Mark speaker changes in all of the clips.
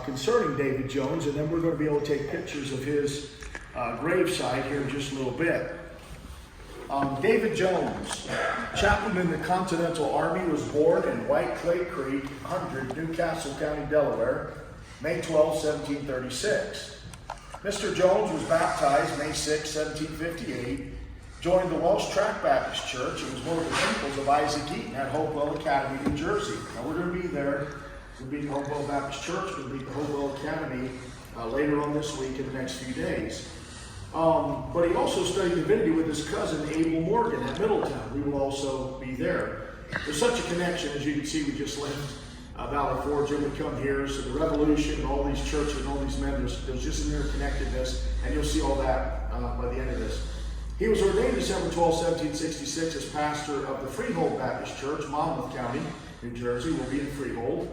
Speaker 1: concerning David Jones, and then we're going to be able to take pictures of his gravesite here in just a little bit. David Jones, chaplain in the Continental Army, was born in White Clay Creek, 100, Newcastle County, Delaware, May 12, 1736. Mr. Jones was baptized May 6, 1758, joined the Welsh Track Baptist Church, and was one of the pupils of Isaac Eaton at Hopewell Academy, New Jersey. Now we're going to be there. We'll be at the Hopewell Baptist Church. We'll be at the Hopewell Academy later on this week in the next few days. But he also studied divinity with his cousin Abel Morgan at Middletown. We will also be there. There's such a connection, as you can see. We just left Valley Forge, and we come here. So the Revolution, and all these churches, and all these men, there's just an interconnectedness, and you'll see all that by the end of this. He was ordained December 12, 1766 as pastor of the Freehold Baptist Church, Monmouth County, New Jersey. Will be in Freehold.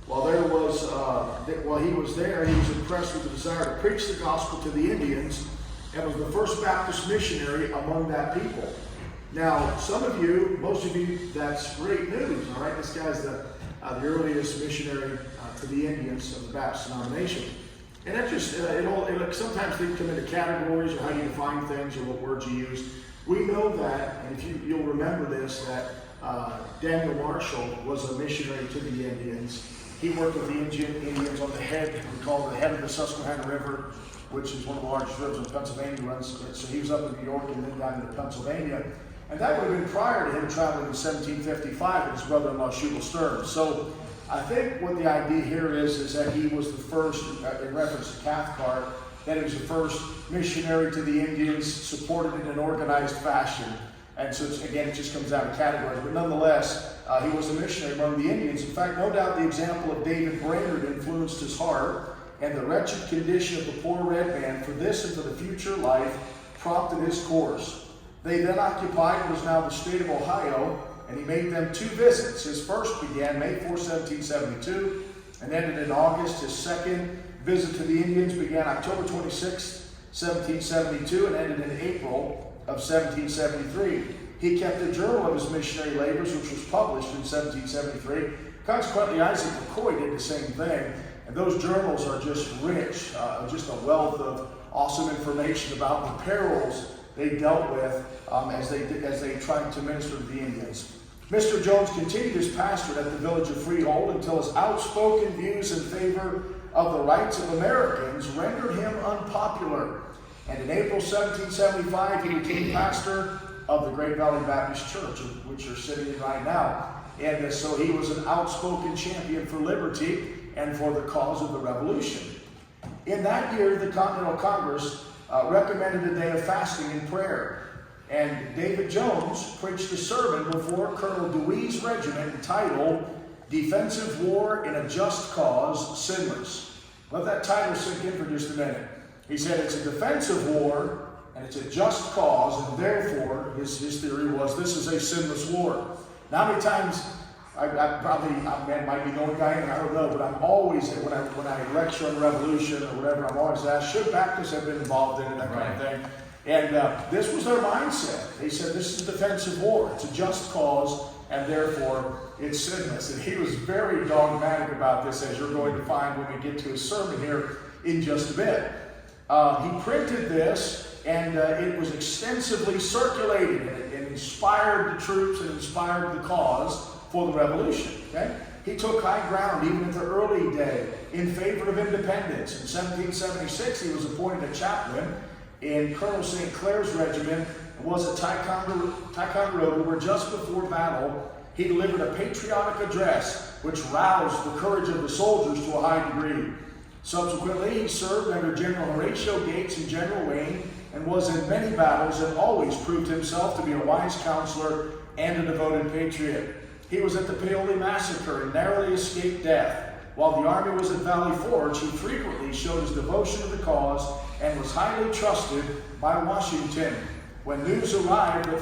Speaker 1: While he was there, he was impressed with the desire to preach the gospel to the Indians, and was the first Baptist missionary among that people. Now, some of you, most of you, that's great news, all right? This guy's the earliest missionary to the Indians of the Baptist denomination. And that just, sometimes things come into categories or how you define things or what words you use. We know that, and if you'll remember this, that Daniel Marshall was a missionary to the Indians. He worked with the Indians on the head, we call it the head of the Susquehanna River, which is one of the largest rivers in Pennsylvania runs. So he was up in New York and then down into Pennsylvania. And that would have been prior to him traveling in 1755 with his brother-in-law, Shubal Stern. So I think what the idea here is that he was the first, in reference to Cathcart, that he was the first missionary to the Indians, supported in an organized fashion. And so, again, it just comes out of categories. But nonetheless, he was a missionary among the Indians. In fact, no doubt the example of David Brainerd influenced his heart, and the wretched condition of the poor red man for this and for the future life prompted his course. They then occupied what is now the state of Ohio, and he made them 2 visits. His first began May 4, 1772, and ended in August. His second visit to the Indians began October 26, 1772, and ended in April of 1773. He kept a journal of his missionary labors, which was published in 1773. Consequently, Isaac McCoy did the same thing. And those journals are just rich, just a wealth of awesome information about the perils they dealt with as they tried to minister to the Indians. Mr. Jones continued his pastorate at the village of Freehold until his outspoken views in favor of the rights of Americans rendered him unpopular. And in April 1775, he became pastor of the Great Valley Baptist Church, which you're sitting in right now. And so he was an outspoken champion for liberty and for the cause of the Revolution. In that year, the Continental Congress recommended a day of fasting and prayer. And David Jones preached a sermon before Colonel Dewey's regiment entitled, Defensive War in a Just Cause, Sinless. Let that title sink in for just a minute. He said it's a defensive war and it's a just cause, and therefore, his theory was this is a sinless war. Now, how many times I might be the only guy in, I don't know, but I'm always, when I lecture on the Revolution or whatever, I'm always asked, should Baptists have been involved in it, that kind of thing. And this was their mindset. They said this is a defensive war. It's a just cause, and therefore it's sinless. And he was very dogmatic about this, as you're going to find when we get to his sermon here in just a bit. He printed this, and it was extensively circulated, and it inspired the troops and inspired the cause for the Revolution. Okay? He took high ground even at the early day in favor of independence. In 1776, he was appointed a chaplain in Colonel St. Clair's regiment and was at Ticonderoga, where just before battle, he delivered a patriotic address which roused the courage of the soldiers to a high degree. Subsequently, he served under General Horatio Gates and General Wayne, and was in many battles and always proved himself to be a wise counselor and a devoted patriot. He was at the Paoli Massacre and narrowly escaped death. While the army was at Valley Forge, he frequently showed his devotion to the cause and was highly trusted by Washington. When news arrived that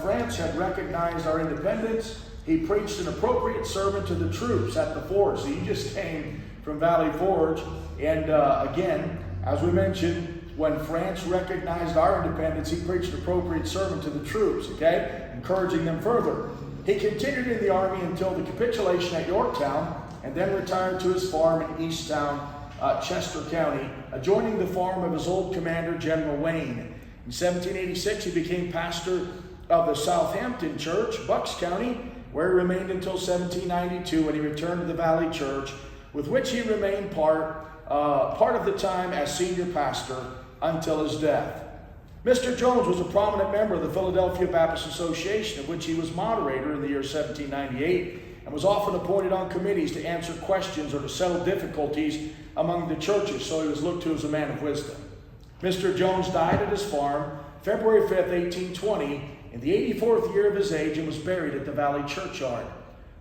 Speaker 1: France had recognized our independence, he preached an appropriate sermon to the troops at the forge. So he just came from Valley Forge, and again, as we mentioned, when France recognized our independence, he preached an appropriate sermon to the troops, okay, encouraging them further. He continued in the army until the capitulation at Yorktown, and then retired to his farm in Easttown, Chester County, adjoining the farm of his old commander, General Wayne. In 1786, he became pastor of the Southampton Church, Bucks County, where he remained until 1792 when he returned to the Valley Church, with which he remained part of the time as senior pastor until his death. Mr. Jones was a prominent member of the Philadelphia Baptist Association, of which he was moderator in the year 1798, and was often appointed on committees to answer questions or to settle difficulties among the churches, so he was looked to as a man of wisdom. Mr. Jones died at his farm February 5th, 1820, in the 84th year of his age, and was buried at the Valley Churchyard.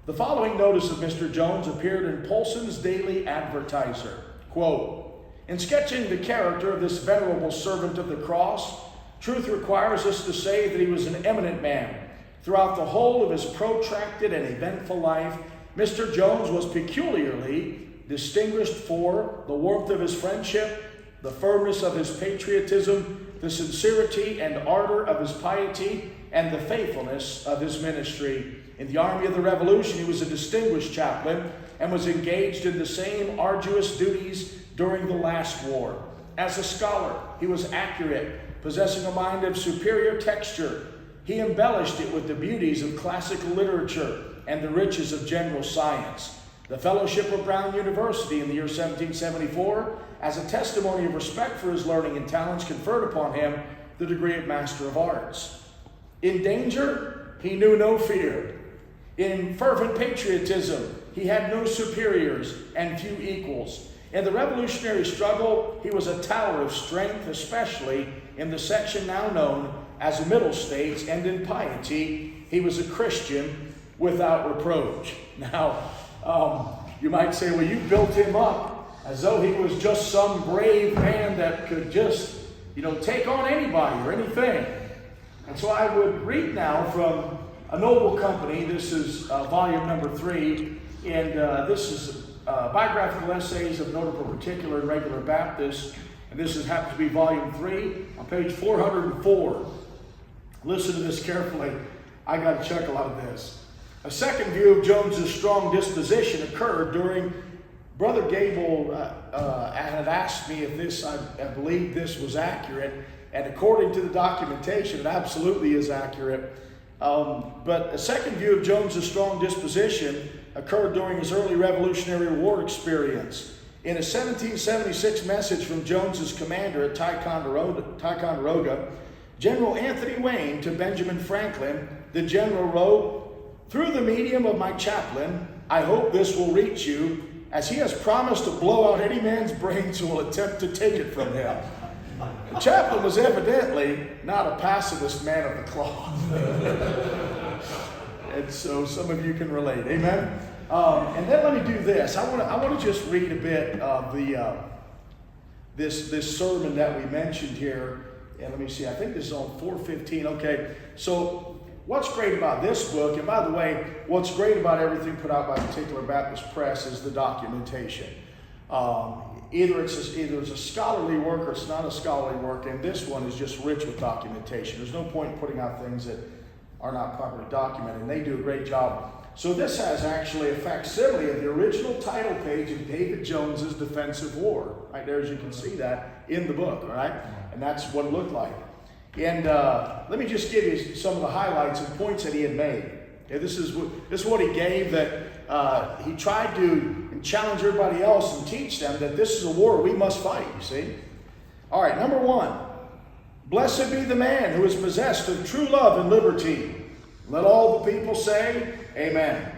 Speaker 1: The following notice of Mr. Jones appeared in Polson's Daily Advertiser. Quote, "In sketching the character of this venerable servant of the cross, truth requires us to say that he was an eminent man. Throughout the whole of his protracted and eventful life, Mr. Jones was peculiarly distinguished for the warmth of his friendship, the firmness of his patriotism, the sincerity and ardor of his piety, and the faithfulness of his ministry. In the army of the Revolution, he was a distinguished chaplain and was engaged in the same arduous duties during the last war. As a scholar, he was accurate, possessing a mind of superior texture. He embellished it with the beauties of classical literature and the riches of general science. The Fellowship of Brown University in the year 1774, as a testimony of respect for his learning and talents, conferred upon him the degree of Master of Arts. In danger, he knew no fear. In fervent patriotism, he had no superiors and few equals. In the revolutionary struggle, he was a tower of strength, especially in the section now known as the Middle States, and in piety, he was a Christian without reproach." Now, you might say, well, you built him up as though he was just some brave man that could just, take on anybody or anything. And so I would read now from A Noble Company. This is volume number 3, and this is biographical essays of notable particular and regular Baptists. And this happens to be volume 3 on page 404. Listen to this carefully. I got to chuckle out of this. A second view of Jones's strong disposition occurred during Brother Gable had asked me if this, I believe this was accurate, and according to the documentation, it absolutely is accurate. But a second view of Jones's strong disposition occurred during his early Revolutionary War experience. In a 1776 message from Jones's commander at Ticonderoga, General Anthony Wayne to Benjamin Franklin, the general wrote, "Through the medium of my chaplain, I hope this will reach you, as he has promised to blow out any man's brains who will attempt to take it from him." The chaplain was evidently not a pacifist man of the cloth. And so some of you can relate. Amen? And then let me do this. I want to just read a bit of this sermon that we mentioned here. And let me see. I think this is on 415. Okay. So what's great about this book, and by the way, what's great about everything put out by Particular Baptist Press is the documentation. Either it's a scholarly work or it's not a scholarly work, and this one is just rich with documentation. There's no point in putting out things that are not properly documented, and they do a great job. So this has actually a facsimile of the original title page of David Jones's Defense of War. Right there, as you can see that in the book, all right? And that's what it looked like. And let me just give you some of the highlights and points that he had made. Okay, this is what he gave, that he tried to challenge everybody else and teach them that this is a war we must fight, you see. All right, number 1. Blessed be the man who is possessed of true love and liberty. Let all the people say, Amen.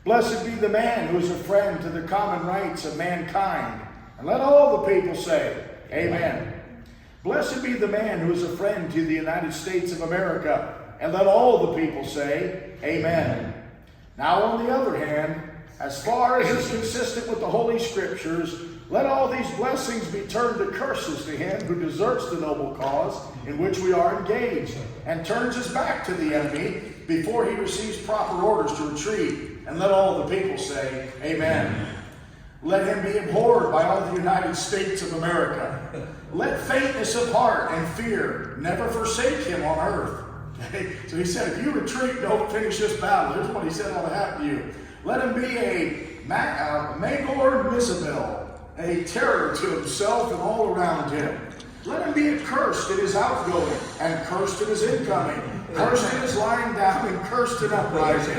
Speaker 1: Blessed be the man who is a friend to the common rights of mankind. And let all the people say, Amen. Blessed be the man who is a friend to the United States of America. And let all the people say, Amen. Now, on the other hand, as far as is consistent with the Holy Scriptures, let all these blessings be turned to curses to him who deserts the noble cause in which we are engaged, and turns his back to the enemy before he receives proper orders to retreat. And let all the people say, Amen. Let him be abhorred by all the United States of America. Let faintness of heart and fear never forsake him on earth. Okay? So he said, if you retreat, don't finish this battle. Here's what he said ought to happen to you. Let him be a Magor and Mizabel, a terror to himself and all around him. Let him be accursed in his outgoing, and cursed in his incoming, cursed in his lying down, and cursed in uprising,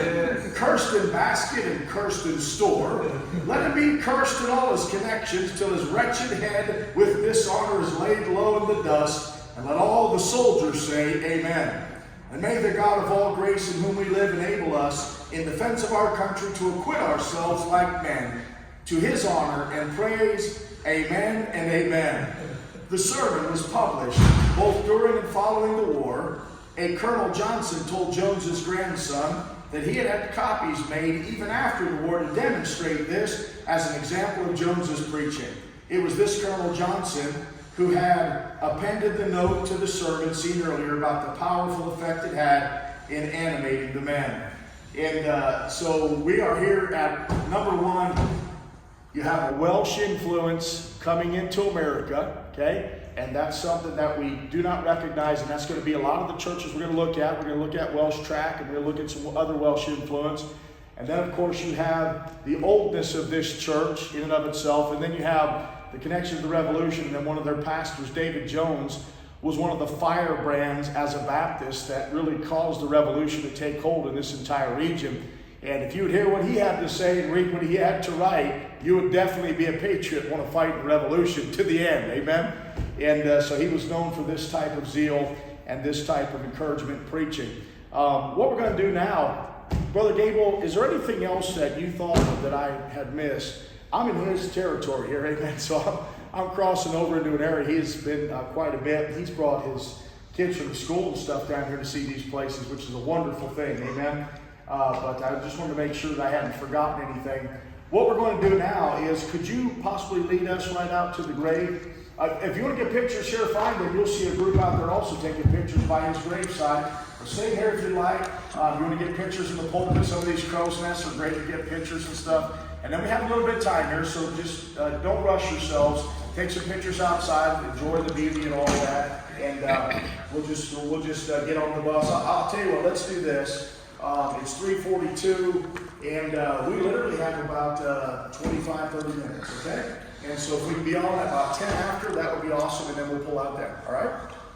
Speaker 1: cursed in basket, and cursed in store. Let him be cursed in all his connections, till his wretched head with dishonor is laid low in the dust. And let all the soldiers say, Amen. And may the God of all grace in whom we live enable us, in defense of our country, to acquit ourselves like men, to his honor and praise. Amen and amen. The sermon was published both during and following the war. A Colonel Johnson told Jones's grandson that he had had copies made even after the war to demonstrate this as an example of Jones's preaching. It was this Colonel Johnson who had appended the note to the sermon seen earlier about the powerful effect it had in animating the men. And so we are here at number one. You have a Welsh influence coming into America, okay? And that's something that we do not recognize, and that's going to be a lot of the churches we're going to look at. We're going to look at Welsh track, and we're going to look at some other Welsh influence. And then, of course, you have the oldness of this church in and of itself, and then you have the connection to the Revolution, and then one of their pastors, David Jones, was one of the firebrands as a Baptist that really caused the Revolution to take hold in this entire region. And if you would hear what he had to say and read what he had to write, you would definitely be a patriot, want to fight the revolution to the end. Amen? And so he was known for this type of zeal and this type of encouragement preaching. What we're going to do now, Brother Gable, is there anything else that you thought of that I had missed? I'm in his territory here, amen? So I'm crossing over into an area. He's been quite a bit. He's brought his kids from the school and stuff down here to see these places, which is a wonderful thing, amen? But I just wanted to make sure that I hadn't forgotten anything. What we're going to do now is, could you possibly lead us right out to the grave? If you want to get pictures here, find them. You'll see a group out there also taking pictures by his graveside. Or stay here if you like. You want to get pictures in the pulpit. Some of these crow's nests are great to get pictures and stuff. And then we have a little bit of time here, so just don't rush yourselves. Take some pictures outside. Enjoy the beauty and all that. And we'll just get on the bus. I'll tell you what. Let's do this. It's 3:42, and we literally have about 25, 30 minutes, okay? And so if we can be on at about 10 after, that would be awesome, and then we'll pull out there, all right?